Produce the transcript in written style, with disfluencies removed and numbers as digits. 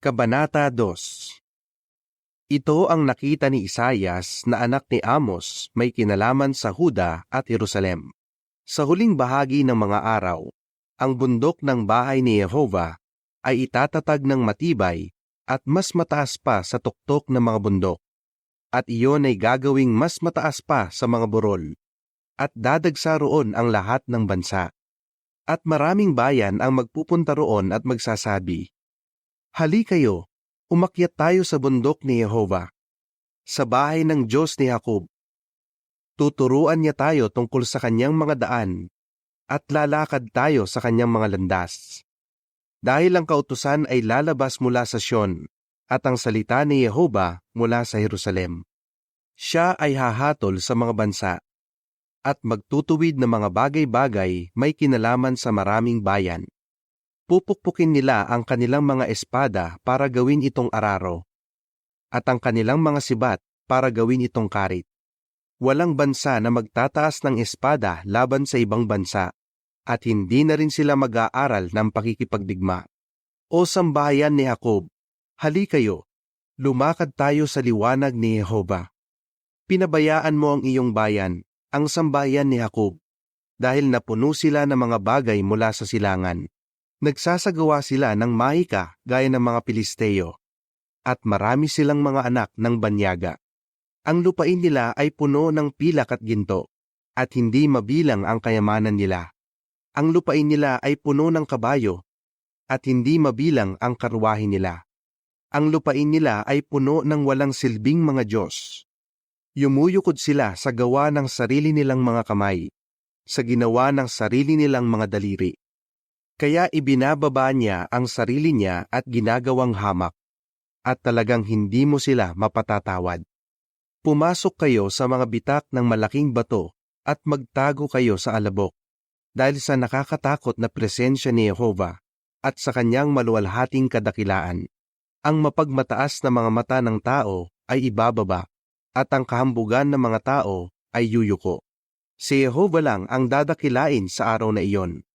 Kabanata 2. Ito ang nakita ni Isaias na anak ni Amos, may kinalaman sa Huda at Jerusalem. Sa huling bahagi ng mga araw, ang bundok ng bahay ni Jehovah ay itatatag ng matibay at mas mataas pa sa tuktok ng mga bundok. At iyon ay gagawing mas mataas pa sa mga burol. At dadagsa roon ang lahat ng bansa. At maraming bayan ang magpupunta roon at magsasabi, "Hali kayo, umakyat tayo sa bundok ni Jehovah, sa bahay ng Diyos ni Jacob. Tuturuan niya tayo tungkol sa kanyang mga daan, at lalakad tayo sa kanyang mga landas. Dahil ang kautusan ay lalabas mula sa Sion, at ang salita ni Jehovah mula sa Jerusalem. Siya ay hahatol sa mga bansa, at magtutuwid ng mga bagay-bagay may kinalaman sa maraming bayan. Pupukpukin nila ang kanilang mga espada para gawin itong araro, at ang kanilang mga sibat para gawin itong karit. Walang bansa na magtataas ng espada laban sa ibang bansa, at hindi na rin sila mag-aaral ng pakikipagdigma. O sambahayan ni Jacob, hali kayo, lumakad tayo sa liwanag ni Jehovah. Pinabayaan mo ang iyong bayan, ang sambahayan ni Jacob, dahil napuno sila ng mga bagay mula sa silangan. Nagsasagawa sila ng mahika gaya ng mga Pilisteo, at marami silang mga anak ng banyaga. Ang lupain nila ay puno ng pilak at ginto, at hindi mabilang ang kayamanan nila. Ang lupain nila ay puno ng kabayo, at hindi mabilang ang karwahe nila. Ang lupain nila ay puno ng walang silbing mga Diyos. Yumuyukod sila sa gawa ng sarili nilang mga kamay, sa ginawa ng sarili nilang mga daliri. Kaya ibinababa niya ang sarili niya at ginagawang hamak, at talagang hindi mo sila mapatatawad. Pumasok kayo sa mga bitak ng malaking bato at magtago kayo sa alabok, dahil sa nakakatakot na presensya ni Jehovah at sa kanyang maluwalhating kadakilaan. Ang mapagmataas na mga mata ng tao ay ibababa, at ang kahambugan ng mga tao ay yuyuko. Si Jehovah lang ang dadakilain sa araw na iyon.